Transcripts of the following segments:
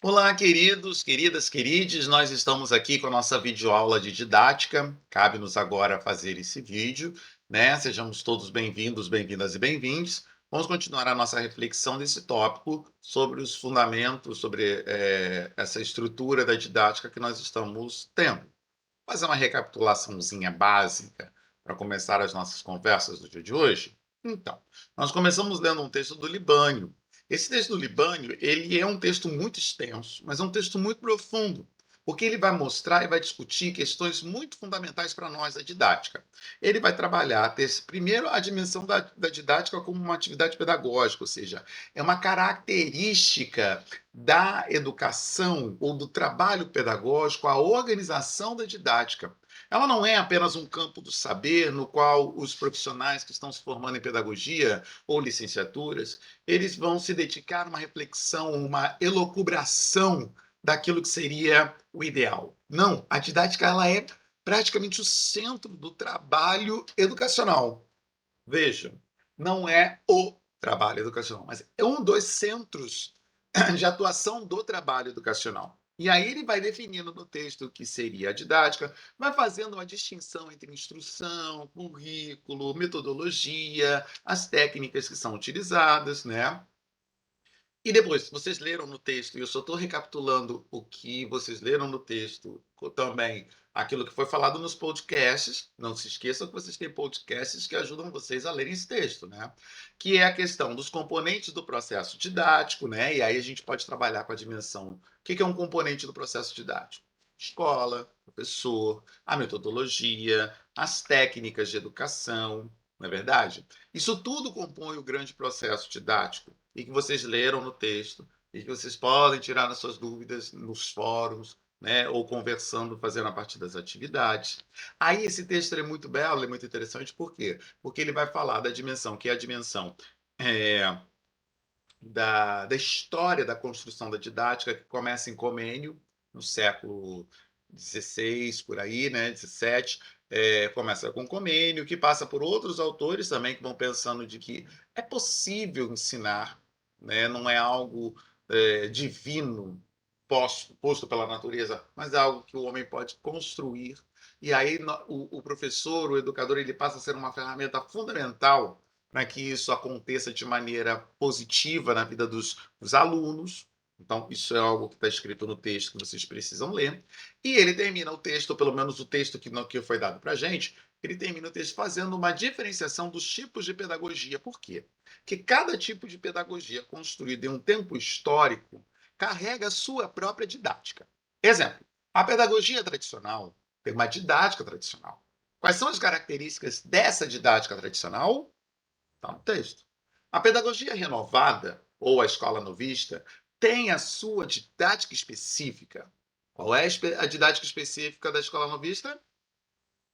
Olá, queridos, queridas, querides, nós estamos aqui com a nossa videoaula de didática. Cabe-nos agora fazer esse vídeo, né? Sejamos todos bem-vindos, bem-vindas e bem-vindos. Vamos continuar a nossa reflexão desse tópico sobre os fundamentos, sobre essa estrutura da didática que nós estamos tendo. Fazer uma recapitulaçãozinha básica para começar as nossas conversas do dia de hoje? Então, nós começamos lendo um texto do Libânio. Esse texto do Libânio, ele é um texto muito extenso, mas é um texto muito profundo, porque ele vai mostrar e vai discutir questões muito fundamentais para nós da didática. Ele vai trabalhar, primeiro, a dimensão da didática como uma atividade pedagógica, ou seja, é uma característica da educação ou do trabalho pedagógico, a organização da didática. Ela não é apenas um campo do saber no qual os profissionais que estão se formando em pedagogia ou licenciaturas, eles vão se dedicar a uma reflexão, uma elucubração daquilo que seria o ideal. Não, a didática ela é praticamente o centro do trabalho educacional. Vejam, não é o trabalho educacional, mas é um dos centros de atuação do trabalho educacional. E aí ele vai definindo no texto o que seria a didática, vai fazendo uma distinção entre instrução, currículo, metodologia, as técnicas que são utilizadas, né? E depois, vocês leram no texto, e eu só estou recapitulando o que vocês leram no texto, também aquilo que foi falado nos podcasts. Não se esqueçam que vocês têm podcasts que ajudam vocês a lerem esse texto, né? Que é a questão dos componentes do processo didático, né? E aí a gente pode trabalhar com a dimensão. O que é um componente do processo didático? Escola, professor, a metodologia, as técnicas de educação, não é verdade? Isso tudo compõe o grande processo didático e que vocês leram no texto e que vocês podem tirar as suas dúvidas nos fóruns, né, ou conversando, fazendo a partir das atividades. Aí esse texto é muito belo, é muito interessante, por quê? Porque ele vai falar da dimensão, que é a dimensão é, da história da construção da didática, que começa em Comênio, no século XVI, por aí, né, 17, começa com Comênio, que passa por outros autores também que vão pensando de que é possível ensinar, né, não é algo divino, posto pela natureza, mas é algo que o homem pode construir. E aí o professor, o educador, ele passa a ser uma ferramenta fundamental para que isso aconteça de maneira positiva na vida dos alunos. Então, isso é algo que está escrito no texto que vocês precisam ler. E ele termina o texto, ou pelo menos o texto que foi dado para a gente, ele termina o texto fazendo uma diferenciação dos tipos de pedagogia. Por quê? Porque cada tipo de pedagogia construído em um tempo histórico carrega a sua própria didática. Exemplo, a pedagogia tradicional tem uma didática tradicional. Quais são as características dessa didática tradicional? Está no texto. A pedagogia renovada, ou a escola novista, tem a sua didática específica. Qual é a didática específica da escola novista?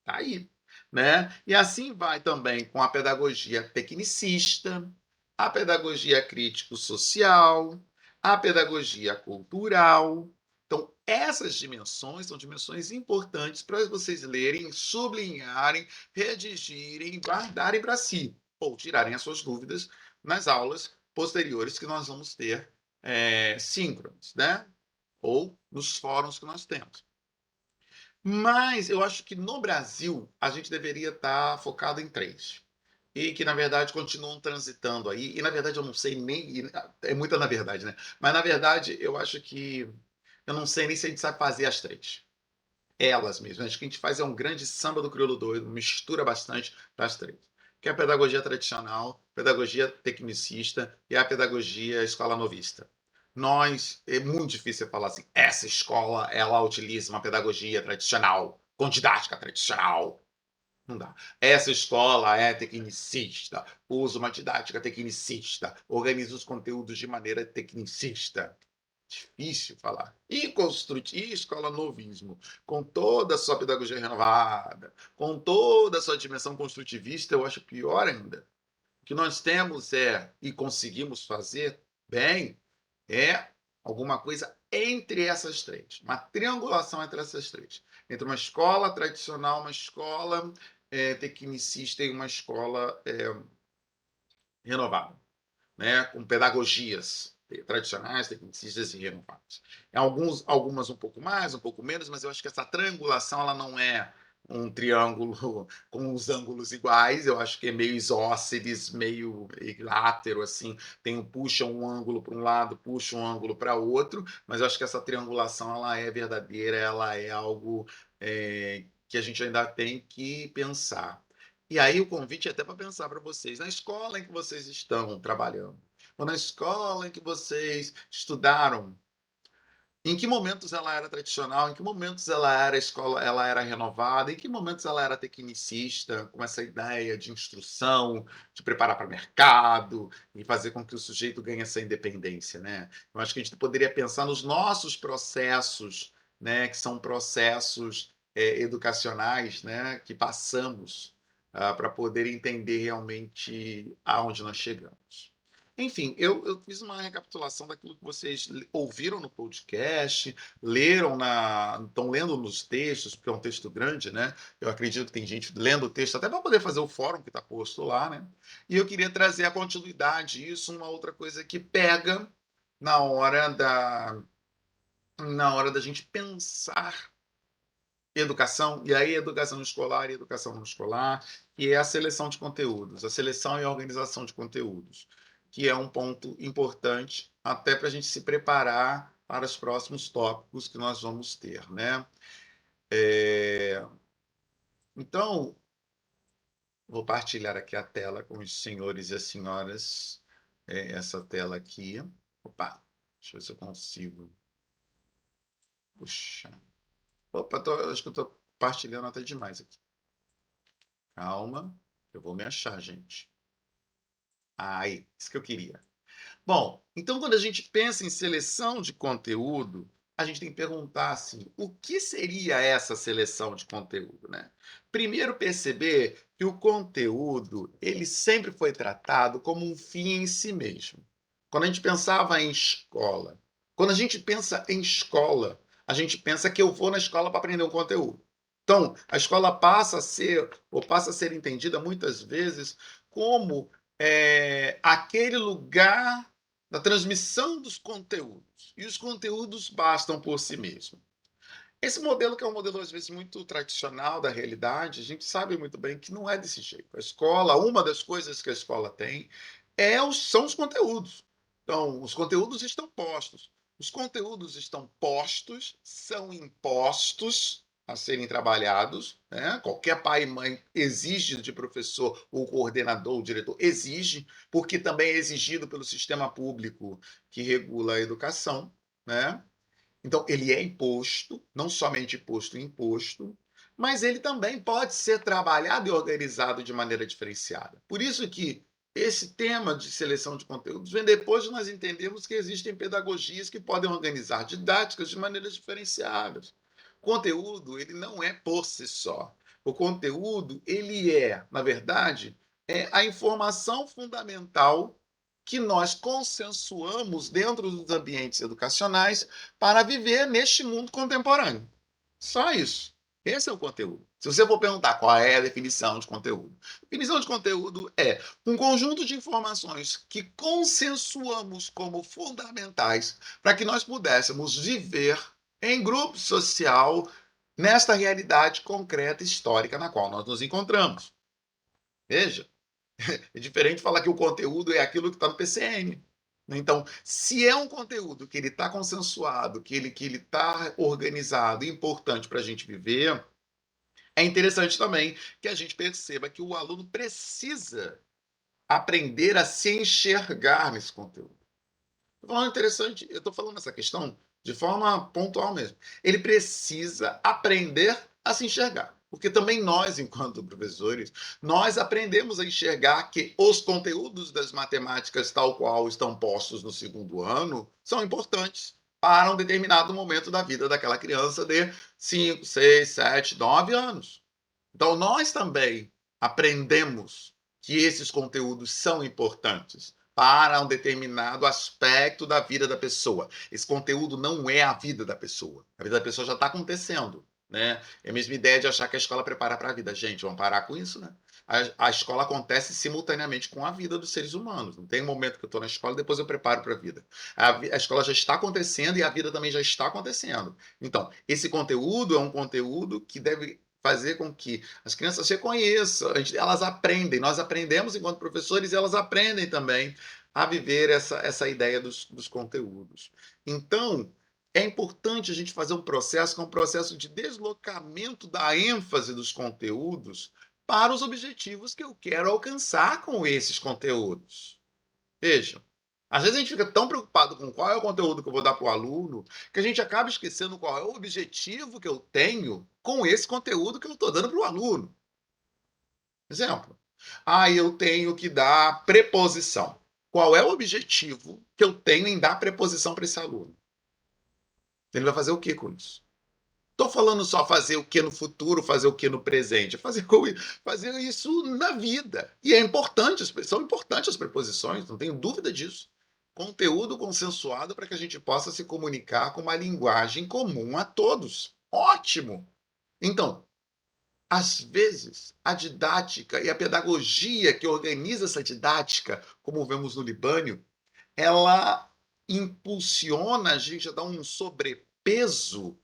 Está aí. Né? E assim vai também com a pedagogia tecnicista, a pedagogia crítico-social, a pedagogia cultural. Então, essas dimensões são dimensões importantes para vocês lerem, sublinharem, redigirem, guardarem para si, ou tirarem as suas dúvidas nas aulas posteriores que nós vamos ter síncronas, né? Ou nos fóruns que nós temos. Mas eu acho que no Brasil a gente deveria estar focado em três. E que, na verdade, continuam transitando aí. E, na verdade, eu não sei nem. É muita na verdade, né? Mas, na verdade, eu acho que. Eu não sei nem se a gente sabe fazer as três. Elas mesmas. Acho que a gente faz um grande samba do crioulo doido, mistura bastante das três. Que é a pedagogia tradicional, pedagogia tecnicista e a pedagogia escola novista. Nós, é muito difícil falar assim, essa escola, ela utiliza uma pedagogia tradicional, com didática tradicional. Não dá. Essa escola é tecnicista, usa uma didática tecnicista, organiza os conteúdos de maneira tecnicista. Difícil falar. E escola novismo, com toda a sua pedagogia renovada, com toda a sua dimensão construtivista, eu acho pior ainda. O que nós temos e conseguimos fazer bem, é alguma coisa entre essas três, uma triangulação entre essas três, entre uma escola tradicional, uma escola tecnicista e uma escola renovada, né, com pedagogias. tradicionais, tecnicistas e renováveis. Algumas um pouco mais, um pouco menos, mas eu acho que essa triangulação ela não é um triângulo com os ângulos iguais, eu acho que é meio isósceles, meio equilátero, assim, puxa um ângulo para um lado, puxa um ângulo para outro, mas eu acho que essa triangulação ela é verdadeira, ela é algo que a gente ainda tem que pensar. E aí o convite é até para pensar para vocês, na escola em que vocês estão trabalhando, ou na escola em que vocês estudaram, em que momentos ela era tradicional, em que momentos ela era escola, ela era renovada, em que momentos ela era tecnicista, com essa ideia de instrução, de preparar para o mercado e fazer com que o sujeito ganhe essa independência, né? Eu acho que a gente poderia pensar nos nossos processos, né, que são processos educacionais, né, que passamos para poder entender realmente aonde nós chegamos. Enfim, eu fiz uma recapitulação daquilo que vocês ouviram no podcast, estão lendo nos textos, porque é um texto grande, né? Eu acredito que tem gente lendo o texto até para poder fazer o fórum que está posto lá, né? E eu queria trazer a continuidade, isso, uma outra coisa que pega na hora da gente pensar educação, e aí educação escolar e educação não escolar, e é a seleção de conteúdos, a seleção e a organização de conteúdos, que é um ponto importante até para a gente se preparar para os próximos tópicos que nós vamos ter, né? Então, vou partilhar aqui a tela com os senhores e as senhoras, essa tela aqui. Opa, deixa eu ver se eu consigo. Puxa. Opa, acho que eu estou partilhando até demais aqui. Calma, eu vou me achar, gente. Aí, isso que eu queria. Bom, então quando a gente pensa em seleção de conteúdo, a gente tem que perguntar assim, o que seria essa seleção de conteúdo, né? Primeiro perceber que o conteúdo, ele sempre foi tratado como um fim em si mesmo. Quando a gente pensava em escola, quando a gente pensa em escola, a gente pensa que eu vou na escola para aprender um conteúdo. Então, a escola passa a ser entendida muitas vezes como aquele lugar da transmissão dos conteúdos. E os conteúdos bastam por si mesmos. Esse modelo, que é um modelo, às vezes, muito tradicional da realidade, a gente sabe muito bem que não é desse jeito. A escola, uma das coisas que a escola tem são os conteúdos. Então, os conteúdos estão postos. Os conteúdos estão postos, são impostos a serem trabalhados, né? Qualquer pai e mãe exige de professor, o coordenador, o diretor, exige, porque também é exigido pelo sistema público que regula a educação, né? Então, ele é imposto, não somente imposto, mas ele também pode ser trabalhado e organizado de maneira diferenciada. Por isso que esse tema de seleção de conteúdos vem depois de nós entendermos que existem pedagogias que podem organizar didáticas de maneiras diferenciadas. O conteúdo, ele não é por si só. O conteúdo, ele na verdade, a informação fundamental que nós consensuamos dentro dos ambientes educacionais para viver neste mundo contemporâneo. Só isso. Esse é o conteúdo. Se você for perguntar qual é a definição de conteúdo, a definição de conteúdo é um conjunto de informações que consensuamos como fundamentais para que nós pudéssemos viver em grupo social nesta realidade concreta histórica na qual nós nos encontramos. Veja, é diferente falar que o conteúdo é aquilo que está no PCN. Então, se é um conteúdo que ele está consensuado, que ele está organizado e importante para a gente viver, é interessante também que a gente perceba que o aluno precisa aprender a se enxergar nesse conteúdo. Estou falando interessante, eu estou falando essa questão de forma pontual mesmo. Ele precisa aprender a se enxergar. Porque também nós, enquanto professores, nós aprendemos a enxergar que os conteúdos das matemáticas, tal qual estão postos no segundo ano, são importantes para um determinado momento da vida daquela criança de 5, 6, 7, 9 anos. Então, nós também aprendemos que esses conteúdos são importantes para um determinado aspecto da vida da pessoa. Esse conteúdo não é a vida da pessoa. A vida da pessoa já está acontecendo. né? É a mesma ideia de achar que a escola prepara para a vida. Gente, vamos parar com isso, né? A escola acontece simultaneamente com a vida dos seres humanos. Não tem um momento que eu estou na escola e depois eu preparo para a vida. A escola já está acontecendo e a vida também já está acontecendo. Então, esse conteúdo é um conteúdo que deve fazer com que as crianças se conheçam, elas aprendem, nós aprendemos enquanto professores e elas aprendem também a viver essa ideia dos conteúdos. Então, é importante a gente fazer um processo que é um processo de deslocamento da ênfase dos conteúdos para os objetivos que eu quero alcançar com esses conteúdos. Vejam, às vezes a gente fica tão preocupado com qual é o conteúdo que eu vou dar para o aluno, que a gente acaba esquecendo qual é o objetivo que eu tenho com esse conteúdo que eu estou dando para o aluno. Exemplo, eu tenho que dar preposição. Qual é o objetivo que eu tenho em dar preposição para esse aluno? Ele vai fazer o que com isso? Estou falando só fazer o que no futuro, fazer o que no presente, fazer isso na vida. E é importante, são importantes as preposições, não tenho dúvida disso. Conteúdo consensuado para que a gente possa se comunicar com uma linguagem comum a todos. Ótimo! Então, às vezes, a didática e a pedagogia que organiza essa didática, como vemos no Libânio, ela impulsiona a gente a dar um sobrepeso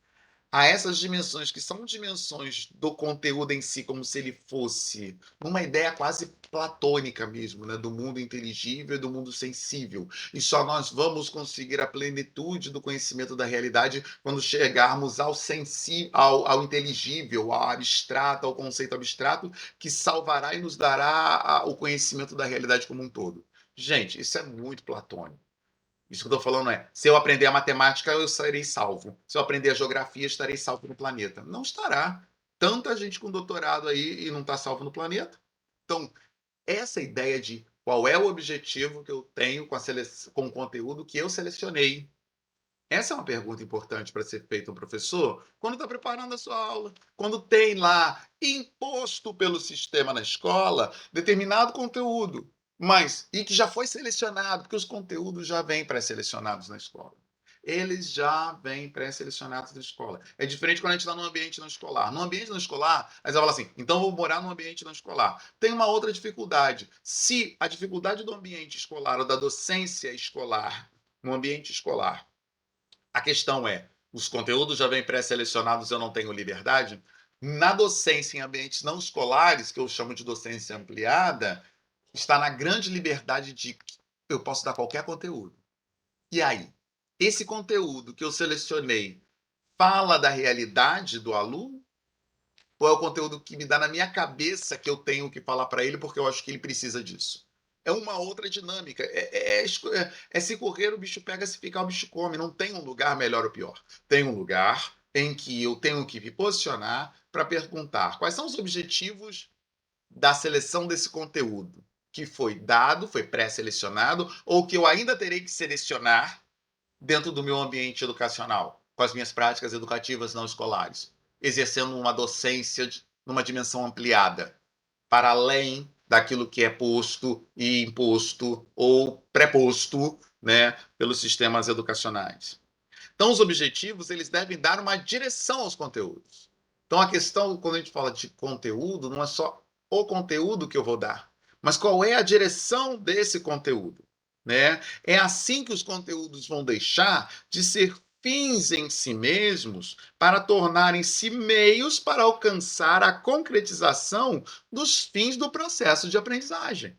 a essas dimensões, que são dimensões do conteúdo em si, como se ele fosse uma ideia quase platônica mesmo, né? Do mundo inteligível e do mundo sensível. E só nós vamos conseguir a plenitude do conhecimento da realidade quando chegarmos ao inteligível, ao abstrato, ao conceito abstrato, que salvará e nos dará o conhecimento da realidade como um todo. Gente, isso é muito platônico. Isso que eu estou falando é, se eu aprender a matemática, eu serei salvo. Se eu aprender a geografia, estarei salvo no planeta. Não estará. Tanta gente com doutorado aí e não está salvo no planeta. Então, essa ideia de qual é o objetivo que eu tenho com o conteúdo que eu selecionei. Essa é uma pergunta importante para ser feita ao professor quando está preparando a sua aula. Quando tem lá, imposto pelo sistema na escola, determinado conteúdo, mas e que já foi selecionado, porque os conteúdos já vêm pré-selecionados na escola. Eles já vêm pré-selecionados na escola. É diferente quando a gente está no ambiente não escolar. No ambiente não escolar, aí você fala assim, então eu vou morar no ambiente não escolar. Tem uma outra dificuldade. Se a dificuldade do ambiente escolar ou da docência escolar no ambiente escolar, a questão é, os conteúdos já vêm pré-selecionados, eu não tenho liberdade? Na docência em ambientes não escolares, que eu chamo de docência ampliada, está na grande liberdade de que eu posso dar qualquer conteúdo. E aí? Esse conteúdo que eu selecionei fala da realidade do aluno? Ou é o conteúdo que me dá na minha cabeça que eu tenho que falar para ele porque eu acho que ele precisa disso? É uma outra dinâmica. É se correr, o bicho pega, se ficar, o bicho come. Não tem um lugar melhor ou pior. Tem um lugar em que eu tenho que me posicionar para perguntar quais são os objetivos da seleção desse conteúdo que foi dado, foi pré-selecionado, ou que eu ainda terei que selecionar dentro do meu ambiente educacional, com as minhas práticas educativas não escolares, exercendo uma docência numa dimensão ampliada, para além daquilo que é posto e imposto ou preposto, né, pelos sistemas educacionais. Então, os objetivos eles devem dar uma direção aos conteúdos. Então, a questão, quando a gente fala de conteúdo, não é só o conteúdo que eu vou dar, mas qual é a direção desse conteúdo, né? É assim que os conteúdos vão deixar de ser fins em si mesmos para tornarem-se meios para alcançar a concretização dos fins do processo de aprendizagem.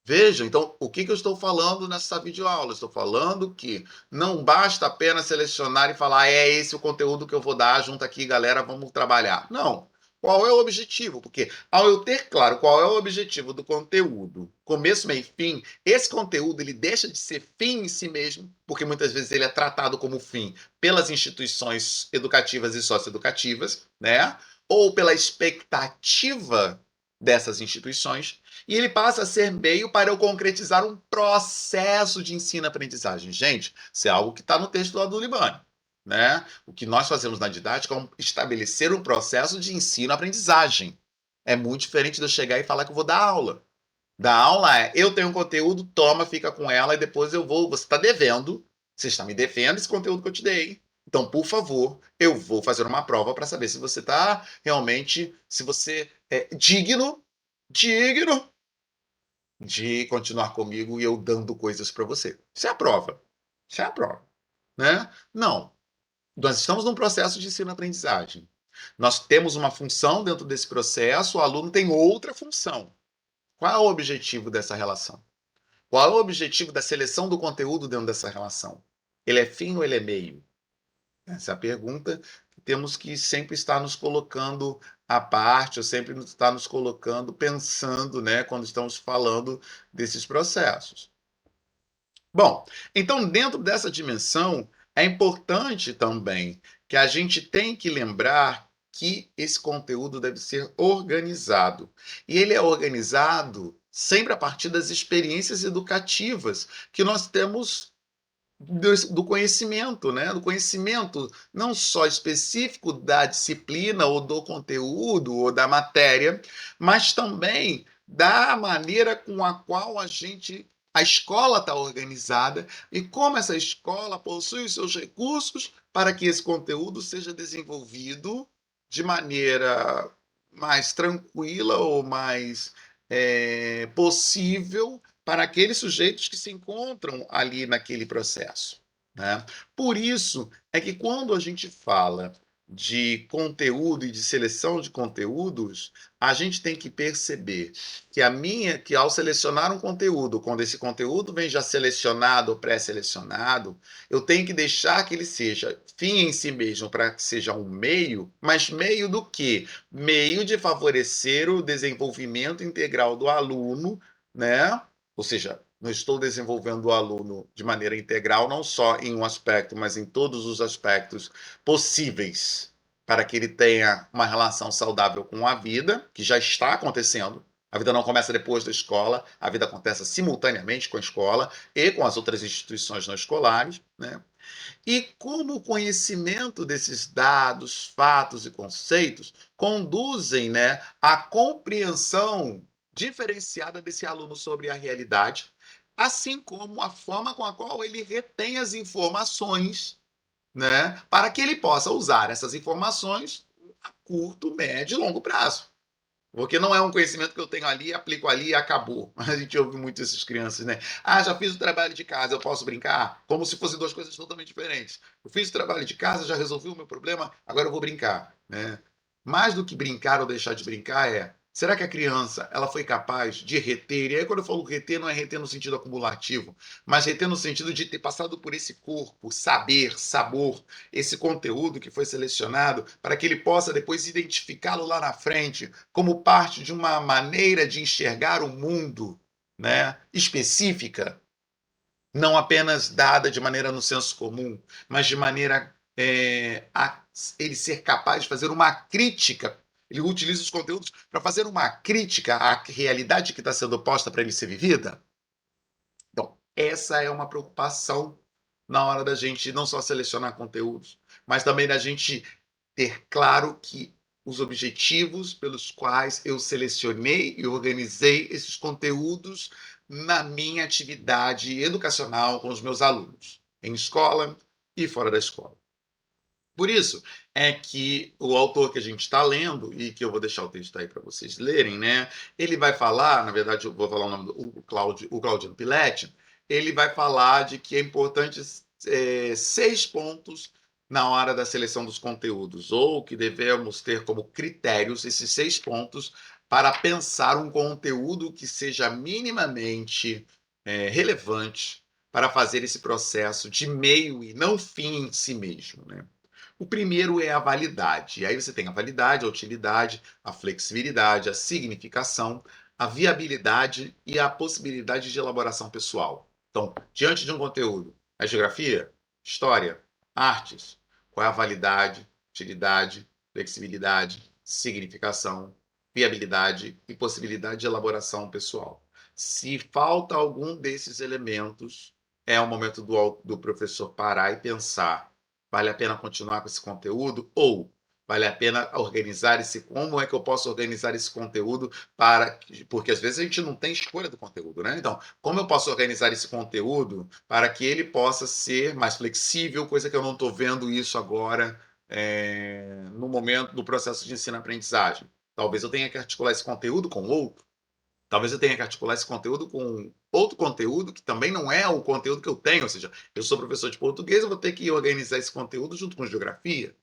Veja, então, o que eu estou falando nessa videoaula? Estou falando que não basta apenas selecionar e falar, é esse o conteúdo que eu vou dar, junta aqui, galera, vamos trabalhar. Não. Qual é o objetivo? Porque ao eu ter claro qual é o objetivo do conteúdo, começo, meio e fim, esse conteúdo ele deixa de ser fim em si mesmo, porque muitas vezes ele é tratado como fim pelas instituições educativas e socioeducativas, né? Ou pela expectativa dessas instituições, e ele passa a ser meio para eu concretizar um processo de ensino-aprendizagem. Gente, isso é algo que está no texto lá do Libânio, né? O que nós fazemos na didática é estabelecer um processo de ensino-aprendizagem. É muito diferente de eu chegar e falar que eu vou dar aula. Dar aula é, eu tenho um conteúdo, toma, fica com ela e depois eu vou. Você está devendo, você está me devendo esse conteúdo que eu te dei. Então, por favor, eu vou fazer uma prova para saber se você está realmente, se você é digno de continuar comigo e eu dando coisas para você. Isso é a prova. Isso é a prova, né? Não. Nós estamos num processo de ensino-aprendizagem. Nós temos uma função dentro desse processo, o aluno tem outra função. Qual é o objetivo dessa relação? Qual é o objetivo da seleção do conteúdo dentro dessa relação? Ele é fim ou ele é meio? Essa é a pergunta que temos que sempre estar nos colocando à parte, ou sempre estar nos colocando pensando, né, quando estamos falando desses processos. Bom, então dentro dessa dimensão, é importante também que a gente tem que lembrar que esse conteúdo deve ser organizado. E ele é organizado sempre a partir das experiências educativas que nós temos do conhecimento, né? Do conhecimento não só específico da disciplina ou do conteúdo ou da matéria, mas também da maneira com a qual a escola está organizada e como essa escola possui os seus recursos para que esse conteúdo seja desenvolvido de maneira mais tranquila ou mais possível para aqueles sujeitos que se encontram ali naquele processo, né? Por isso é que quando a gente fala de conteúdo e de seleção de conteúdos, a gente tem que perceber que ao selecionar um conteúdo, quando esse conteúdo vem já selecionado ou pré-selecionado, eu tenho que deixar que ele seja fim em si mesmo para que seja um meio, mas meio do quê? Meio de favorecer o desenvolvimento integral do aluno, né? Ou seja, não estou desenvolvendo o aluno de maneira integral, não só em um aspecto, mas em todos os aspectos possíveis, para que ele tenha uma relação saudável com a vida, que já está acontecendo. A vida não começa depois da escola, a vida acontece simultaneamente com a escola e com as outras instituições não escolares, né? E como o conhecimento desses dados, fatos e conceitos conduzem, né, à compreensão diferenciada desse aluno sobre a realidade, assim como a forma com a qual ele retém as informações, né, para que ele possa usar essas informações a curto, médio e longo prazo. Porque não é um conhecimento que eu tenho ali, aplico ali e acabou. A gente ouve muito essas crianças, né? Ah, já fiz o trabalho de casa, eu posso brincar? Como se fossem duas coisas totalmente diferentes. Eu fiz o trabalho de casa, já resolvi o meu problema, agora eu vou brincar, né? Mais do que brincar ou deixar de brincar será que a criança ela foi capaz de reter? E aí quando eu falo reter, não é reter no sentido acumulativo, mas reter no sentido de ter passado por esse corpo, saber, sabor, esse conteúdo que foi selecionado, para que ele possa depois identificá-lo lá na frente como parte de uma maneira de enxergar o mundo, né, específica, não apenas dada de maneira no senso comum, mas de maneira a ele ser capaz de fazer uma crítica. Ele utiliza os conteúdos para fazer uma crítica à realidade que está sendo posta para ele ser vivida. Então, essa é uma preocupação na hora da gente não só selecionar conteúdos, mas também da gente ter claro que os objetivos pelos quais eu selecionei e organizei esses conteúdos na minha atividade educacional com os meus alunos, em escola e fora da escola. Por isso é que o autor que a gente está lendo, e que eu vou deixar o texto aí para vocês lerem, né? Ele vai falar, na verdade, eu vou falar o nome do o Claudino Piletti, ele vai falar de que é importante 6 pontos na hora da seleção dos conteúdos, ou que devemos ter como critérios esses 6 pontos para pensar um conteúdo que seja minimamente relevante para fazer esse processo de meio e não fim em si mesmo, né? O primeiro é a validade. E aí você tem a validade, a utilidade, a flexibilidade, a significação, a viabilidade e a possibilidade de elaboração pessoal. Então, diante de um conteúdo, a geografia, história, artes, qual é a validade, utilidade, flexibilidade, significação, viabilidade e possibilidade de elaboração pessoal. Se falta algum desses elementos, é o momento do professor parar e pensar: vale a pena continuar com esse conteúdo? Ou Vale a pena organizar como é que eu posso organizar esse conteúdo porque às vezes a gente não tem escolha do conteúdo, né? Então, como eu posso organizar esse conteúdo para que ele possa ser mais flexível, coisa que eu não estou vendo isso agora no momento do processo de ensino-aprendizagem. Talvez eu tenha que articular esse conteúdo com outro. Talvez eu tenha que articular esse conteúdo com outro conteúdo que também não é o conteúdo que eu tenho. Ou seja, eu sou professor de português, eu vou ter que organizar esse conteúdo junto com geografia,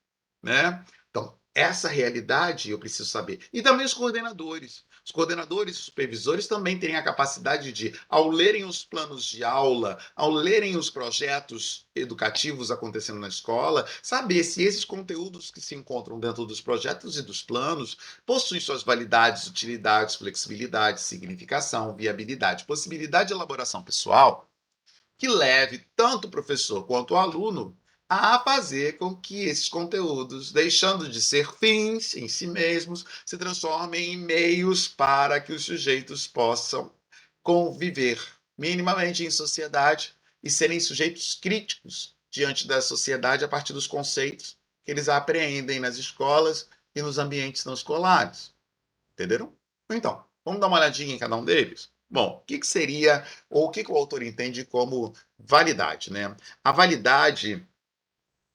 né? Então, essa realidade eu preciso saber. E também os coordenadores. Os coordenadores e supervisores também têm a capacidade de, ao lerem os planos de aula, ao lerem os projetos educativos acontecendo na escola, saber se esses conteúdos que se encontram dentro dos projetos e dos planos possuem suas validades, utilidades, flexibilidade, significação, viabilidade, possibilidade de elaboração pessoal que leve tanto o professor quanto o aluno a fazer com que esses conteúdos, deixando de ser fins em si mesmos, se transformem em meios para que os sujeitos possam conviver minimamente em sociedade e serem sujeitos críticos diante da sociedade a partir dos conceitos que eles apreendem nas escolas e nos ambientes não escolares. Entenderam? Então, vamos dar uma olhadinha em cada um deles? Bom, o que seria, ou o que o autor entende como validade, né? A validade,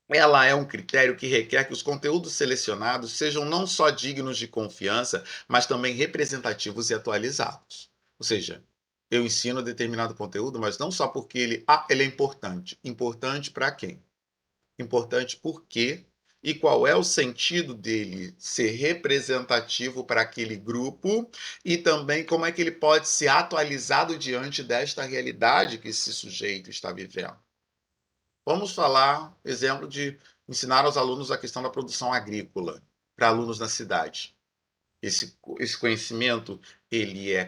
ela é um critério que requer que os conteúdos selecionados sejam não só dignos de confiança, mas também representativos e atualizados. Ou seja, eu ensino determinado conteúdo, mas não só porque ele é importante. Importante para quem? Importante por quê e qual é o sentido dele ser representativo para aquele grupo e também como é que ele pode ser atualizado diante desta realidade que esse sujeito está vivendo. Vamos falar, exemplo de ensinar aos alunos a questão da produção agrícola para alunos na cidade. Esse conhecimento, ele é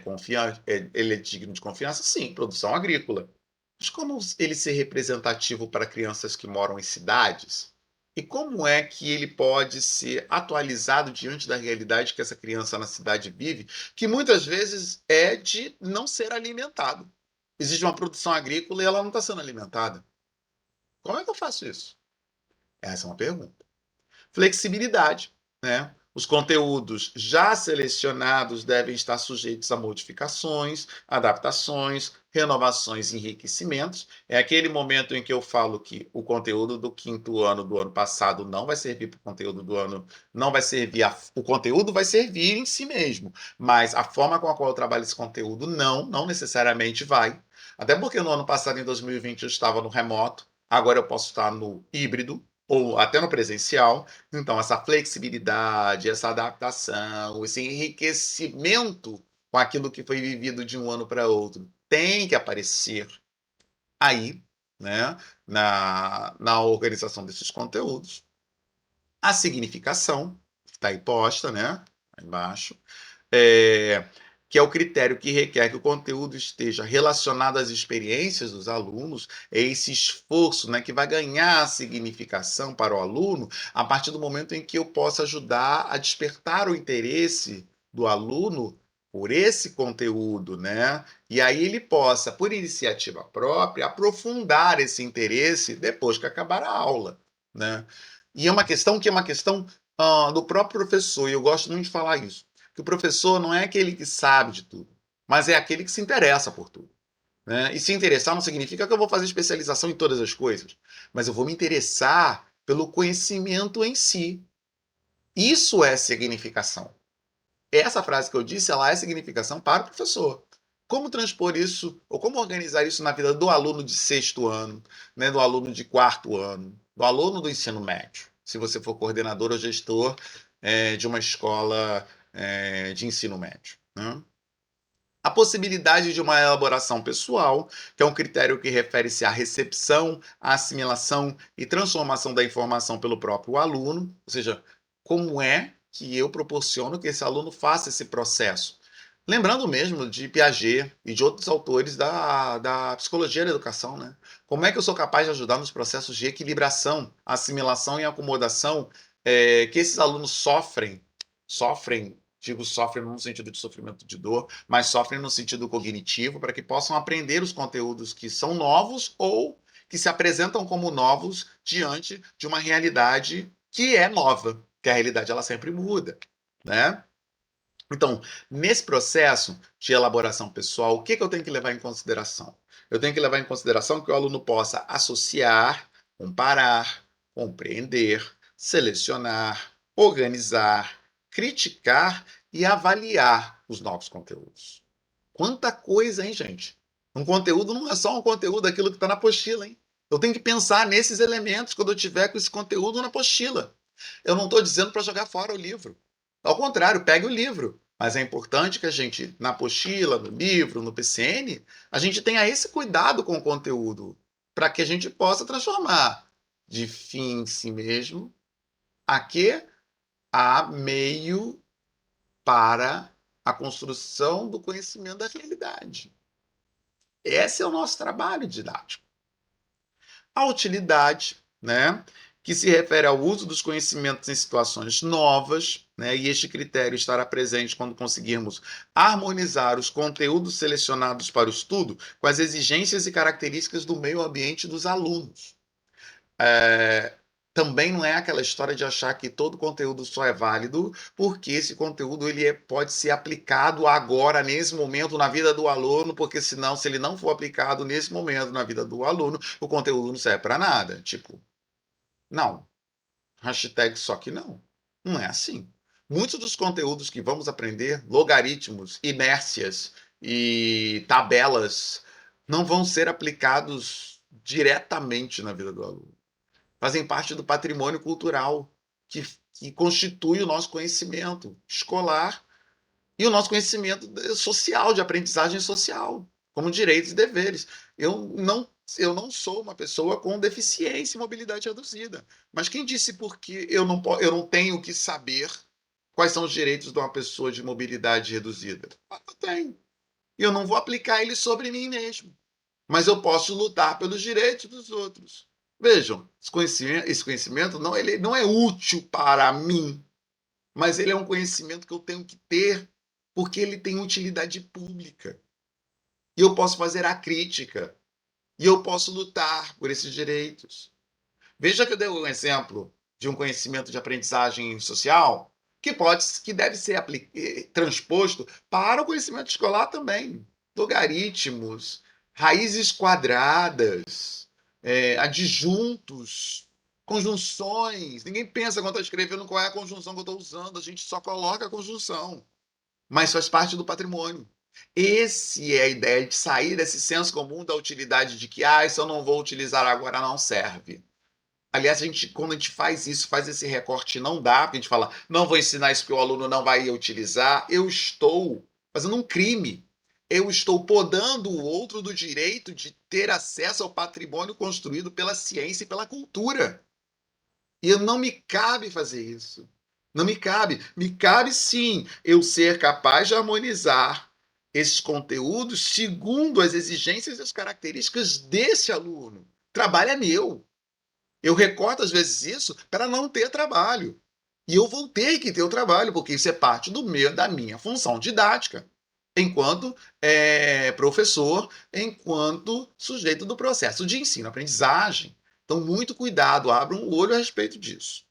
digno de confiança? Sim, produção agrícola. Mas como ele ser representativo para crianças que moram em cidades? E como é que ele pode ser atualizado diante da realidade que essa criança na cidade vive, que muitas vezes é de não ser alimentado? Existe uma produção agrícola e ela não está sendo alimentada. Como é que eu faço isso? Essa é uma pergunta. Flexibilidade, né? Os conteúdos já selecionados devem estar sujeitos a modificações, adaptações, renovações e enriquecimentos. É aquele momento em que eu falo que o conteúdo do quinto ano do ano passado não vai servir para o conteúdo do ano, não vai servir, o conteúdo vai servir em si mesmo, mas a forma com a qual eu trabalho esse conteúdo não necessariamente vai. Até porque no ano passado, em 2020, eu estava no remoto, agora eu posso estar no híbrido, ou até no presencial. Então, essa flexibilidade, essa adaptação, esse enriquecimento com aquilo que foi vivido de um ano para outro tem que aparecer aí, né, na organização desses conteúdos. A significação, que está aí posta, né, aí embaixo, é, que é o critério que requer que o conteúdo esteja relacionado às experiências dos alunos, é esse esforço, né, que vai ganhar significação para o aluno a partir do momento em que eu possa ajudar a despertar o interesse do aluno por esse conteúdo, né? E aí ele possa, por iniciativa própria, aprofundar esse interesse depois que acabar a aula, né? E é uma questão que é uma questão do próprio professor, e eu gosto muito de falar isso, que o professor não é aquele que sabe de tudo, mas é aquele que se interessa por tudo, né? E se interessar não significa que eu vou fazer especialização em todas as coisas, mas eu vou me interessar pelo conhecimento em si. Isso é significação. Essa frase que eu disse, ela é significação para o professor. Como transpor isso, ou como organizar isso na vida do aluno de sexto ano, né, do aluno de quarto ano, do aluno do ensino médio, se você for coordenador ou gestor de uma escola de ensino médio, né? A possibilidade de uma elaboração pessoal, que é um critério que refere-se à recepção, à assimilação e transformação da informação pelo próprio aluno, ou seja, como é que eu proporciono que esse aluno faça esse processo. Lembrando mesmo de Piaget e de outros autores da psicologia da educação, né? Como é que eu sou capaz de ajudar nos processos de equilibração, assimilação e acomodação que esses alunos sofrem, digo sofrem no sentido de sofrimento de dor, mas sofrem no sentido cognitivo, para que possam aprender os conteúdos que são novos ou que se apresentam como novos diante de uma realidade que é nova. porque a realidade ela sempre muda, né? Então, nesse processo de elaboração pessoal, o que eu tenho que levar em consideração? Eu tenho que levar em consideração que o aluno possa associar, comparar, compreender, selecionar, organizar, criticar e avaliar os novos conteúdos. Quanta coisa, hein, gente? Um conteúdo não é só um conteúdo daquilo que está na apostila, hein? Eu tenho que pensar nesses elementos quando eu tiver com esse conteúdo na apostila. Eu não estou dizendo para jogar fora o livro. Ao contrário, pegue o livro. Mas é importante que a gente, na apostila, no livro, no PCN, a gente tenha esse cuidado com o conteúdo, para que a gente possa transformar de fim em si mesmo a quê? A meio para a construção do conhecimento da realidade. Esse é o nosso trabalho didático. A utilidade, né, que se refere ao uso dos conhecimentos em situações novas, né, e este critério estará presente quando conseguirmos harmonizar os conteúdos selecionados para o estudo com as exigências e características do meio ambiente dos alunos. É, também não é aquela história de achar que todo conteúdo só é válido porque esse conteúdo pode ser aplicado agora, nesse momento, na vida do aluno, porque senão, se ele não for aplicado nesse momento na vida do aluno, o conteúdo não serve para nada. Tipo, não. Hashtag só que não. Não é assim. Muitos dos conteúdos que vamos aprender, logaritmos, inércias e tabelas, não vão ser aplicados diretamente na vida do aluno, fazem parte do patrimônio cultural que constitui o nosso conhecimento escolar e o nosso conhecimento social, de aprendizagem social, como direitos e deveres. Eu não sou uma pessoa com deficiência e mobilidade reduzida, mas quem disse porque eu não tenho que saber quais são os direitos de uma pessoa de mobilidade reduzida? Eu tenho. E eu não vou aplicar eles sobre mim mesmo, mas eu posso lutar pelos direitos dos outros. Vejam, esse conhecimento não, ele não é útil para mim, mas ele é um conhecimento que eu tenho que ter porque ele tem utilidade pública. E eu posso fazer a crítica. E eu posso lutar por esses direitos. Veja que eu dei um exemplo de um conhecimento de aprendizagem social que deve ser transposto para o conhecimento escolar também. Logaritmos, raízes quadradas, adjuntos, conjunções. Ninguém pensa quando está escrevendo qual é a conjunção que eu estou usando, a gente só coloca a conjunção, mas faz parte do patrimônio. Esse é a ideia de sair desse senso comum da utilidade de que, isso eu não vou utilizar agora, não serve. Aliás, quando a gente faz isso, faz esse recorte, não dá, porque a gente fala, não vou ensinar isso que o aluno não vai utilizar, eu estou fazendo um crime. Eu estou podando o outro do direito de ter acesso ao patrimônio construído pela ciência e pela cultura. E não me cabe fazer isso. Não me cabe. Me cabe sim eu ser capaz de harmonizar esses conteúdos segundo as exigências e as características desse aluno. O trabalho é meu. Eu recorto às vezes isso para não ter trabalho. E eu vou ter que ter o trabalho, porque isso é parte da minha função didática, enquanto professor, enquanto sujeito do processo de ensino-aprendizagem. Então, muito cuidado, abram o olho a respeito disso.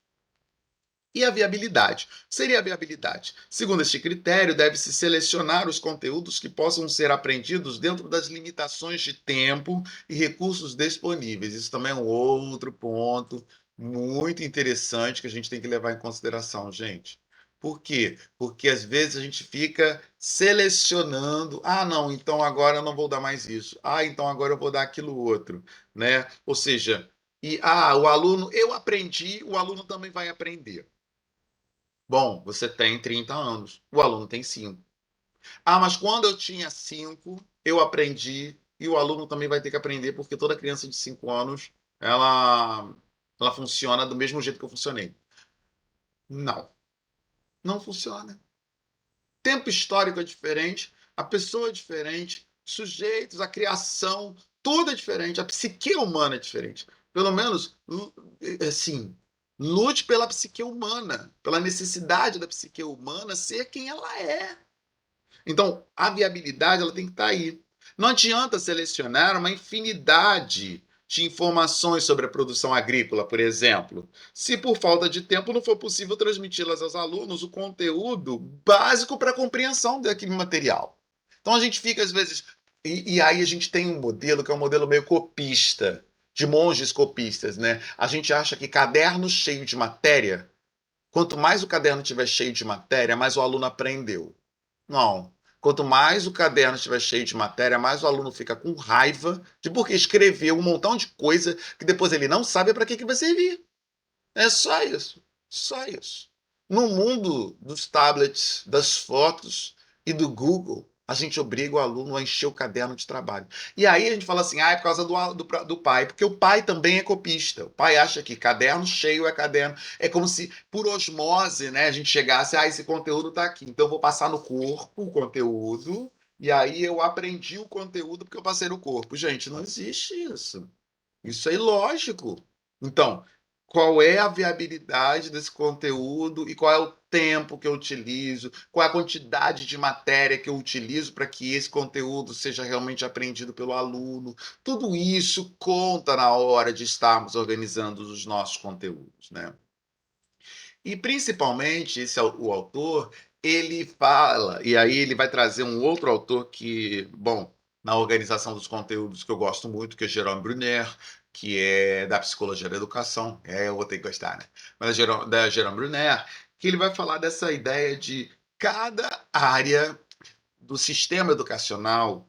E a viabilidade? Seria a viabilidade. Segundo este critério, deve-se selecionar os conteúdos que possam ser aprendidos dentro das limitações de tempo e recursos disponíveis. Isso também é um outro ponto muito interessante que a gente tem que levar em consideração, gente. Por quê? Porque às vezes a gente fica selecionando, não, então agora eu não vou dar mais isso. Então agora eu vou dar aquilo outro, né? Ou seja, o aluno, eu aprendi, o aluno também vai aprender. Bom, você tem 30 anos, o aluno tem 5. Mas quando eu tinha 5, eu aprendi, e o aluno também vai ter que aprender, porque toda criança de 5 anos, ela funciona do mesmo jeito que eu funcionei. Não, não funciona. Tempo histórico é diferente, a pessoa é diferente, os sujeitos, a criação, tudo é diferente, a psique humana é diferente. Pelo menos, assim, lute pela psique humana, pela necessidade da psique humana ser quem ela é. Então, a viabilidade ela tem que estar aí. Não adianta selecionar uma infinidade de informações sobre a produção agrícola, por exemplo, se por falta de tempo não for possível transmiti-las aos alunos o conteúdo básico para a compreensão daquele material. Então a gente fica, às vezes. E aí a gente tem um modelo que é um modelo meio copista, de monges copistas, né? A gente acha que caderno cheio de matéria, quanto mais o caderno estiver cheio de matéria, mais o aluno aprendeu. Não. Quanto mais o caderno estiver cheio de matéria, mais o aluno fica com raiva de porque escreveu um montão de coisa que depois ele não sabe para que vai servir. É só isso. Só isso. No mundo dos tablets, das fotos e do Google, a gente obriga o aluno a encher o caderno de trabalho. E aí a gente fala assim, é por causa do pai, porque o pai também é copista. O pai acha que caderno cheio é caderno. É como se, por osmose, né, a gente chegasse, esse conteúdo está aqui, então eu vou passar no corpo o conteúdo, e aí eu aprendi o conteúdo porque eu passei no corpo. Gente, não existe isso. Isso é ilógico. Então, qual é a viabilidade desse conteúdo e qual é o tempo que eu utilizo, qual é a quantidade de matéria que eu utilizo para que esse conteúdo seja realmente aprendido pelo aluno. Tudo isso conta na hora de estarmos organizando os nossos conteúdos, né? E principalmente esse o autor, ele fala, e aí ele vai trazer um outro autor que, bom, na organização dos conteúdos que eu gosto muito, que é Jérôme Brunner, que é da psicologia da educação. Eu vou ter que gostar, né? Mas da Jérôme Brunner, que ele vai falar dessa ideia de cada área do sistema educacional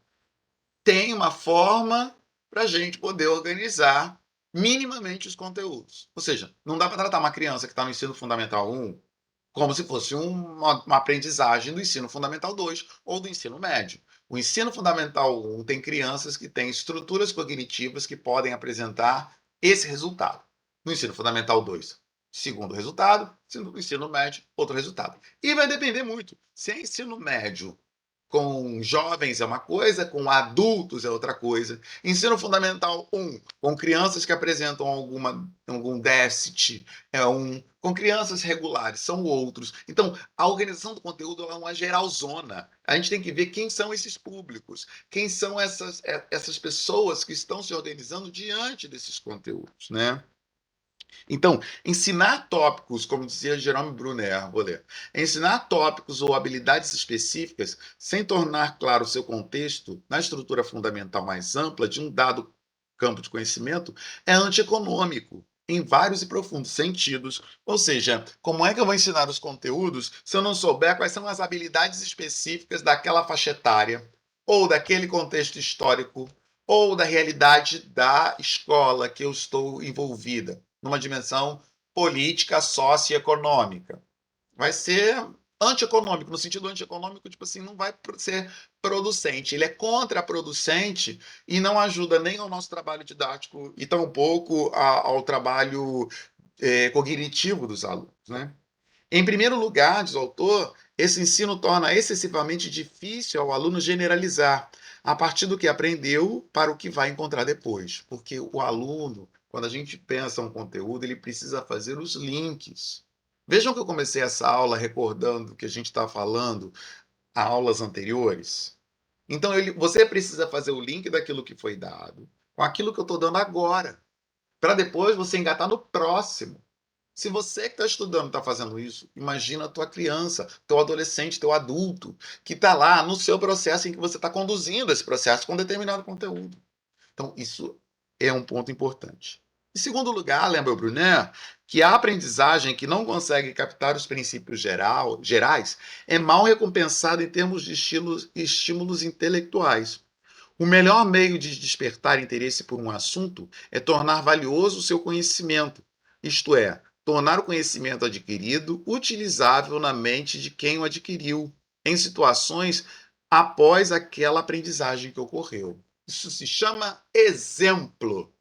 tem uma forma para a gente poder organizar minimamente os conteúdos. Ou seja, não dá para tratar uma criança que está no ensino fundamental 1 como se fosse uma aprendizagem do ensino fundamental 2 ou do ensino médio. O ensino fundamental 1 tem crianças que têm estruturas cognitivas que podem apresentar esse resultado. No ensino fundamental 2, segundo resultado, no ensino médio, outro resultado. E vai depender muito. Se é ensino médio com jovens é uma coisa, com adultos é outra coisa. Ensino Fundamental 1, com crianças que apresentam algum déficit, é um. Com crianças regulares, são outros. Então, a organização do conteúdo é uma geralzona. A gente tem que ver quem são esses públicos, quem são essas pessoas que estão se organizando diante desses conteúdos, né? Então, ensinar tópicos, como dizia Jerome Brunner, vou ler, ensinar tópicos ou habilidades específicas sem tornar claro o seu contexto na estrutura fundamental mais ampla de um dado campo de conhecimento é antieconômico em vários e profundos sentidos. Ou seja, como é que eu vou ensinar os conteúdos se eu não souber quais são as habilidades específicas daquela faixa etária, ou daquele contexto histórico, ou da realidade da escola que eu estou envolvida? Numa dimensão política, socioeconômica. Vai ser antieconômico, no sentido antieconômico, tipo assim, não vai ser producente. Ele é contraproducente e não ajuda nem ao nosso trabalho didático e tampouco ao trabalho cognitivo dos alunos, né? Em primeiro lugar, diz o autor, esse ensino torna excessivamente difícil ao aluno generalizar a partir do que aprendeu para o que vai encontrar depois. Porque o aluno, quando a gente pensa um conteúdo, ele precisa fazer os links. Vejam que eu comecei essa aula recordando que a gente está falando a aulas anteriores. Então, você precisa fazer o link daquilo que foi dado com aquilo que eu estou dando agora, para depois você engatar no próximo. Se você que está estudando está fazendo isso, imagina a tua criança, teu adolescente, teu adulto, que está lá no seu processo em que você está conduzindo esse processo com determinado conteúdo. Então, isso é um ponto importante. Em segundo lugar, lembra o Brunet que a aprendizagem que não consegue captar os princípios gerais é mal recompensada em termos de estímulos intelectuais. O melhor meio de despertar interesse por um assunto é tornar valioso o seu conhecimento, isto é, tornar o conhecimento adquirido utilizável na mente de quem o adquiriu, em situações após aquela aprendizagem que ocorreu. Isso se chama exemplo.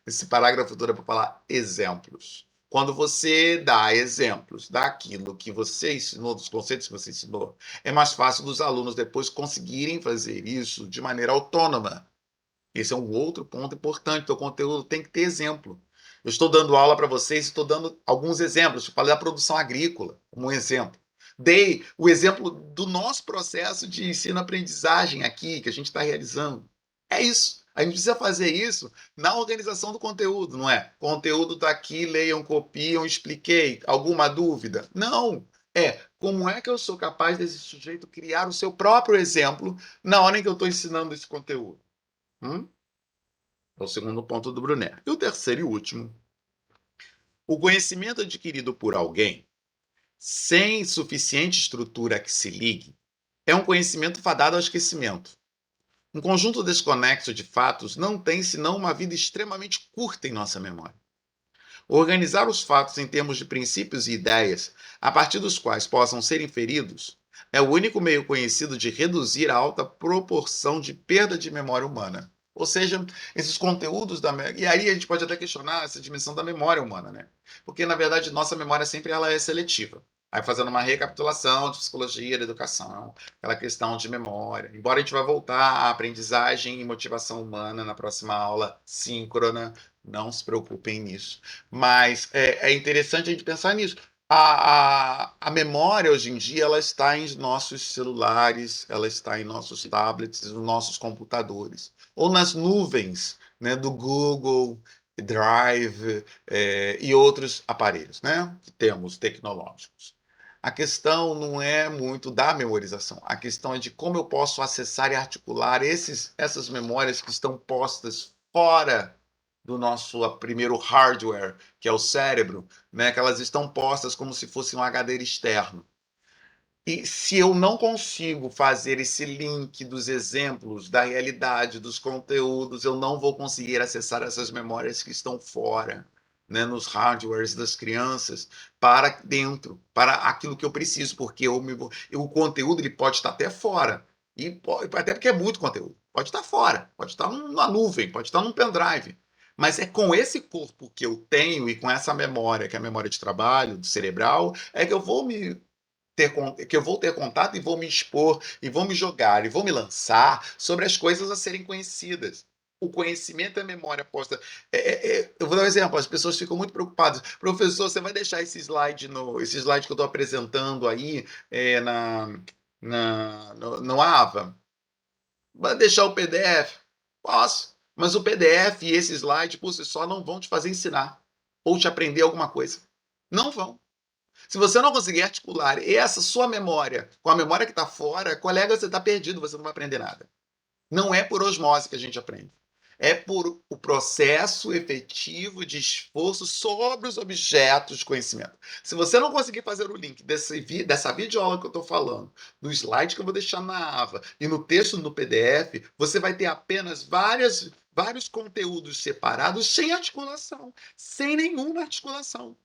Esse parágrafo todo é para falar exemplos. Quando você dá exemplos daquilo que você ensinou, dos conceitos que você ensinou, é mais fácil dos alunos depois conseguirem fazer isso de maneira autônoma. Esse é um outro ponto importante. O conteúdo tem que ter exemplo. Eu estou dando aula para vocês, estou dando alguns exemplos. Eu falei da produção agrícola como um exemplo. Dei o exemplo do nosso processo de ensino-aprendizagem aqui, que a gente está realizando. É isso. A gente precisa fazer isso na organização do conteúdo, não é? Conteúdo está aqui, leiam, copiam, expliquei. Alguma dúvida? Não. É como é que eu sou capaz desse sujeito criar o seu próprio exemplo na hora em que eu estou ensinando esse conteúdo? Hum? É o segundo ponto do Brunet. E o terceiro e último. O conhecimento adquirido por alguém, sem suficiente estrutura que se ligue, é um conhecimento fadado ao esquecimento. Um conjunto desconexo de fatos não tem senão uma vida extremamente curta em nossa memória. Organizar os fatos em termos de princípios e ideias, a partir dos quais possam ser inferidos, é o único meio conhecido de reduzir a alta proporção de perda de memória humana. Ou seja, esses conteúdos da. E aí a gente pode até questionar essa dimensão da memória humana, né? Porque, na verdade, nossa memória sempre ela é seletiva. Aí fazendo uma recapitulação de psicologia da educação, aquela questão de memória. Embora a gente vai voltar à aprendizagem e motivação humana na próxima aula síncrona, não se preocupem nisso. Mas é interessante a gente pensar nisso. A memória hoje em dia ela está em nossos celulares, ela está em nossos tablets, nos nossos computadores, ou nas nuvens, né, do Google Drive, e outros aparelhos, né, que temos tecnológicos. A questão não é muito da memorização, a questão é de como eu posso acessar e articular essas memórias que estão postas fora do nosso primeiro hardware, que é o cérebro, né, que elas estão postas como se fosse um HD externo. E se eu não consigo fazer esse link dos exemplos, da realidade, dos conteúdos, eu não vou conseguir acessar essas memórias que estão fora, né, nos hardwares das crianças, para dentro, para aquilo que eu preciso, porque o conteúdo ele pode estar até fora, até porque é muito conteúdo, pode estar fora, pode estar na nuvem, pode estar num pendrive, mas é com esse corpo que eu tenho e com essa memória, que é a memória de trabalho, do cerebral, é que eu vou ter contato e vou me expor, e vou me jogar, e vou me lançar sobre as coisas a serem conhecidas. O conhecimento é memória posta. Eu vou dar um exemplo, as pessoas ficam muito preocupadas. Professor, você vai deixar esse slide que eu estou apresentando aí no AVA? Vai deixar o PDF? Posso. Mas o PDF e esse slide por si só não vão te fazer ensinar ou te aprender alguma coisa. Não vão. Se você não conseguir articular essa sua memória com a memória que está fora, colega, você está perdido, você não vai aprender nada. Não é por osmose que a gente aprende. É por o processo efetivo de esforço sobre os objetos de conhecimento. Se você não conseguir fazer o link dessa videoaula que eu estou falando, do slide que eu vou deixar na aba e no texto no PDF, você vai ter apenas vários conteúdos separados sem articulação, sem nenhuma articulação.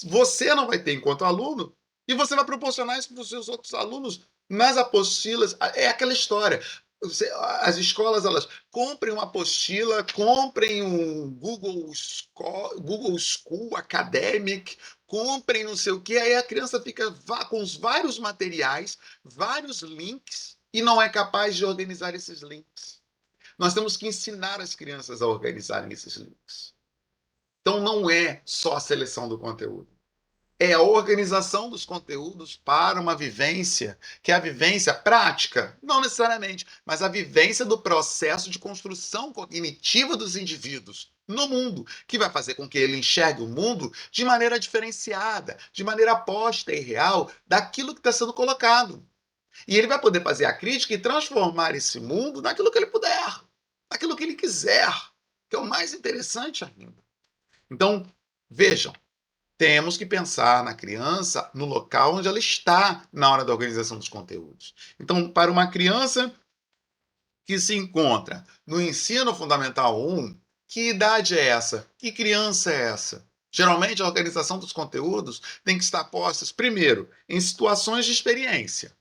Você não vai ter enquanto aluno e você vai proporcionar isso para os seus outros alunos nas apostilas. É aquela história. As escolas, elas comprem uma apostila, comprem um Google School Academic, comprem não sei o que, aí a criança fica com os vários materiais, vários links, e não é capaz de organizar esses links. Nós temos que ensinar as crianças a organizarem esses links. Então não é só a seleção do conteúdo, é a organização dos conteúdos para uma vivência, que é a vivência prática, não necessariamente, mas a vivência do processo de construção cognitiva dos indivíduos no mundo, que vai fazer com que ele enxergue o mundo de maneira diferenciada, de maneira posta e real daquilo que está sendo colocado. E ele vai poder fazer a crítica e transformar esse mundo naquilo que ele puder, naquilo que ele quiser, que é o mais interessante ainda. Então, vejam, temos que pensar na criança no local onde ela está na hora da organização dos conteúdos. Então, para uma criança que se encontra no ensino fundamental 1, que idade é essa? Que criança é essa? Geralmente, a organização dos conteúdos tem que estar postas, primeiro, em situações de experiência,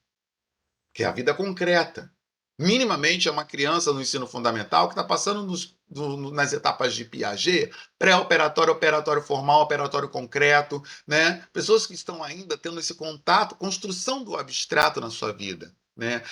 que é a vida concreta. Minimamente é uma criança no ensino fundamental que está passando nas etapas de Piaget, pré-operatório, operatório formal, operatório concreto, né? Pessoas que estão ainda tendo esse contato, construção do abstrato na sua vida. Né?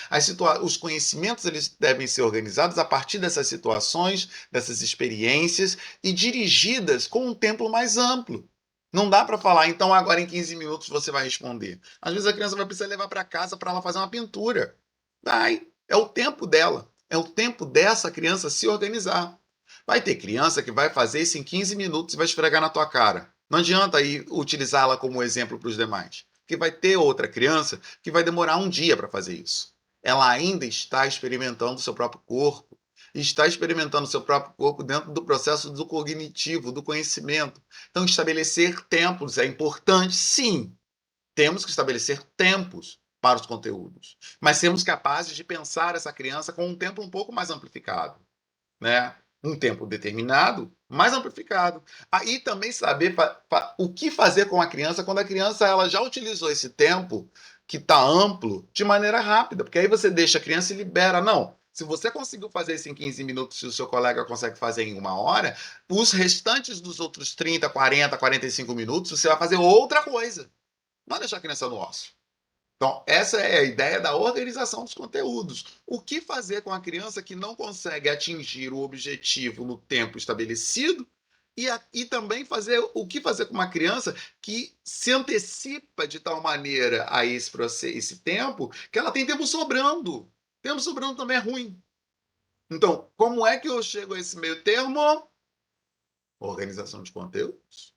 Os conhecimentos eles devem ser organizados a partir dessas situações, dessas experiências e dirigidas com um tempo mais amplo. Não dá para falar, então agora em 15 minutos você vai responder. Às vezes a criança vai precisar levar para casa para ela fazer uma pintura. Vai, é o tempo dela. é o tempo dessa criança se organizar. Vai ter criança que vai fazer isso em 15 minutos e vai esfregar na tua cara. Não adianta aí utilizá-la como exemplo para os demais. Porque vai ter outra criança que vai demorar um dia para fazer isso. Ela ainda está experimentando o seu próprio corpo. Está experimentando o seu próprio corpo dentro do processo do cognitivo, do conhecimento. Então, estabelecer tempos é importante, sim. Temos que estabelecer tempos para os conteúdos. Mas sermos capazes de pensar essa criança com um tempo um pouco mais amplificado, né? Um tempo determinado, mais amplificado. Aí também saber o que fazer com a criança quando a criança ela já utilizou esse tempo que está amplo de maneira rápida, porque aí você deixa a criança e libera. Não, se você conseguiu fazer isso em 15 minutos, se o seu colega consegue fazer em 1 hora, os restantes dos outros 30, 40, 45 minutos, você vai fazer outra coisa. Não deixar a criança no ócio. Então, essa é a ideia da organização dos conteúdos. O que fazer com a criança que não consegue atingir o objetivo no tempo estabelecido e também o que fazer com uma criança que se antecipa de tal maneira a esse tempo que ela tem tempo sobrando. Tempo sobrando também é ruim. Então, como é que eu chego a esse meio termo? Organização de conteúdos.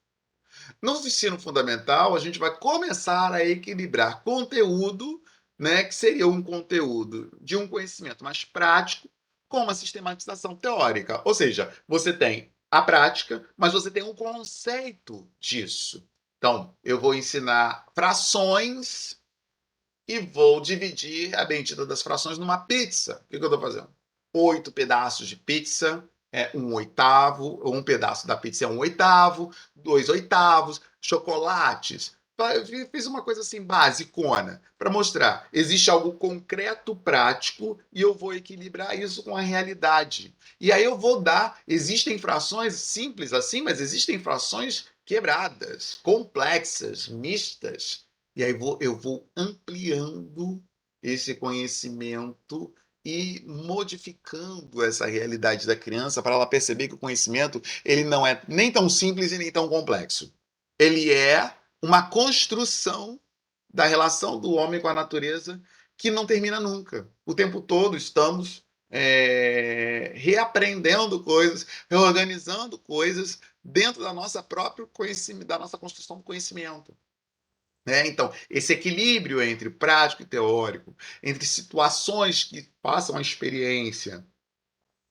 No ensino fundamental, a gente vai começar a equilibrar conteúdo, né, que seria um conteúdo de um conhecimento mais prático, com uma sistematização teórica. Ou seja, você tem a prática, mas você tem um conceito disso. Então, eu vou ensinar frações e vou dividir a bendita das frações numa pizza. O que eu estou fazendo? 8 pedaços de pizza é 1/8, um pedaço da pizza é 1/8, 2/8, chocolates. Fiz uma coisa assim basicona para mostrar. Existe algo concreto, prático, e eu vou equilibrar isso com a realidade. E aí eu vou dar. Existem frações simples assim, mas existem frações quebradas, complexas, mistas. E aí eu vou ampliando esse conhecimento e modificando essa realidade da criança para ela perceber que o conhecimento ele não é nem tão simples e nem tão complexo. Ele é uma construção da relação do homem com a natureza que não termina nunca. O tempo todo estamos reaprendendo coisas, reorganizando coisas dentro da nossa própria conhecimento, da nossa construção do conhecimento. Então, esse equilíbrio entre prático e teórico, entre situações que passam a experiência,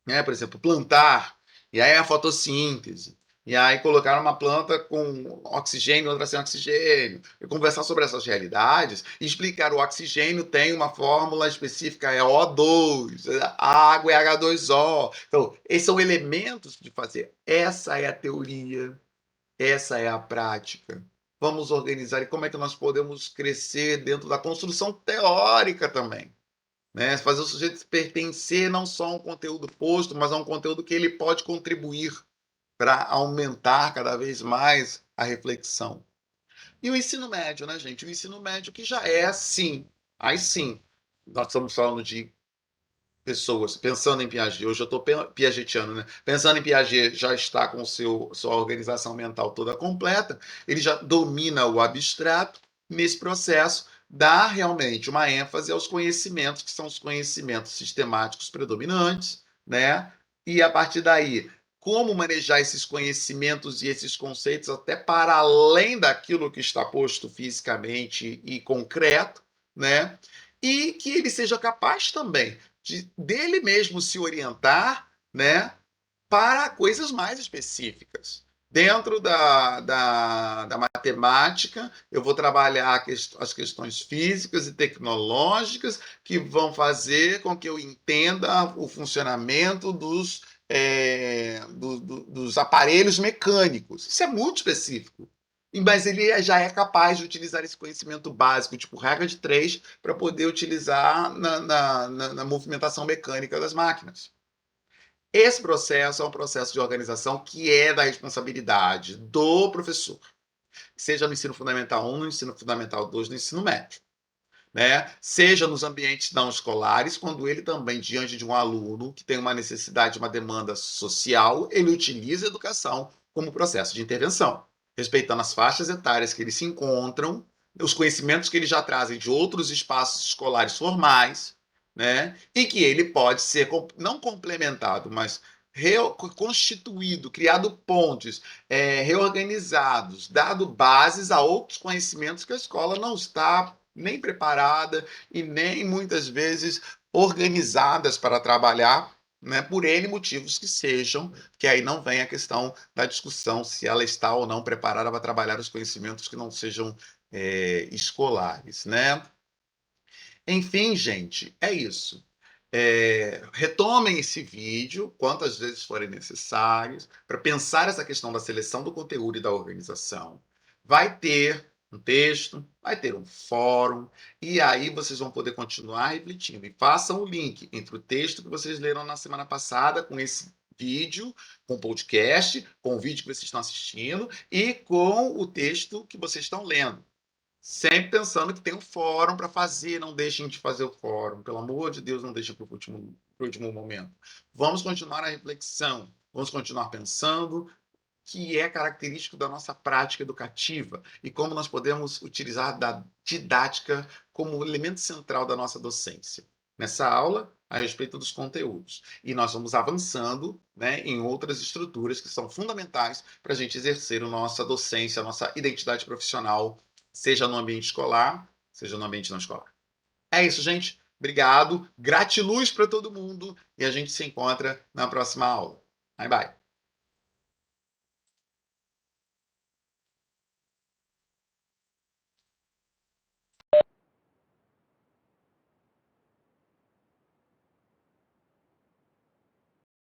né? Por exemplo, plantar, e aí a fotossíntese, e aí colocar uma planta com oxigênio, outra sem oxigênio, e conversar sobre essas realidades, e explicar o oxigênio tem uma fórmula específica, é O2, a água é H2O. Então, esses são elementos de fazer. Essa é a teoria, essa é a prática. Vamos organizar e como é que nós podemos crescer dentro da construção teórica também, né? Fazer o sujeito pertencer não só a um conteúdo posto, mas a um conteúdo que ele pode contribuir para aumentar cada vez mais a reflexão. E o ensino médio, né, gente? O ensino médio que já é assim, aí sim, nós estamos falando de pessoas pensando em Piaget, hoje eu estou piagetiano, né? Pensando em Piaget, já está com sua organização mental toda completa, ele já domina o abstrato, nesse processo dá realmente uma ênfase aos conhecimentos, que são os conhecimentos sistemáticos predominantes, né? E a partir daí, como manejar esses conhecimentos e esses conceitos até para além daquilo que está posto fisicamente e concreto, né? E que ele seja capaz também dele mesmo se orientar, né, para coisas mais específicas. Dentro da matemática, eu vou trabalhar as questões físicas e tecnológicas que vão fazer com que eu entenda o funcionamento dos aparelhos mecânicos. Isso é muito específico. Mas ele já é capaz de utilizar esse conhecimento básico, tipo regra de 3, para poder utilizar na movimentação mecânica das máquinas. Esse processo é um processo de organização que é da responsabilidade do professor, seja no ensino fundamental 1, no ensino fundamental 2, no ensino médio. Né? Seja nos ambientes não escolares, quando ele também, diante de um aluno que tem uma necessidade, uma demanda social, ele utiliza a educação como processo de intervenção, respeitando as faixas etárias que eles se encontram, os conhecimentos que eles já trazem de outros espaços escolares formais, né? E que ele pode ser não complementado, mas constituído, criado pontes, reorganizados, dado bases a outros conhecimentos que a escola não está nem preparada e nem muitas vezes organizadas para trabalhar, né, por N motivos que sejam, que aí não vem a questão da discussão se ela está ou não preparada para trabalhar os conhecimentos que não sejam escolares, né? Enfim, gente, é isso. Retomem esse vídeo quantas vezes forem necessárias para pensar essa questão da seleção do conteúdo e da organização. Vai ter um texto, vai ter um fórum, e aí vocês vão poder continuar refletindo. E façam o link entre o texto que vocês leram na semana passada com esse vídeo, com o podcast, com o vídeo que vocês estão assistindo e com o texto que vocês estão lendo. Sempre pensando que tem um fórum para fazer, não deixem de fazer o fórum. Pelo amor de Deus, não deixem para o último momento. Vamos continuar a reflexão, vamos continuar pensando que é característico da nossa prática educativa e como nós podemos utilizar da didática como elemento central da nossa docência. Nessa aula, a respeito dos conteúdos. E nós vamos avançando, né, em outras estruturas que são fundamentais para a gente exercer a nossa docência, a nossa identidade profissional, seja no ambiente escolar, seja no ambiente não escolar. É isso, gente. Obrigado. Gratiluz para todo mundo e a gente se encontra na próxima aula. Bye, bye.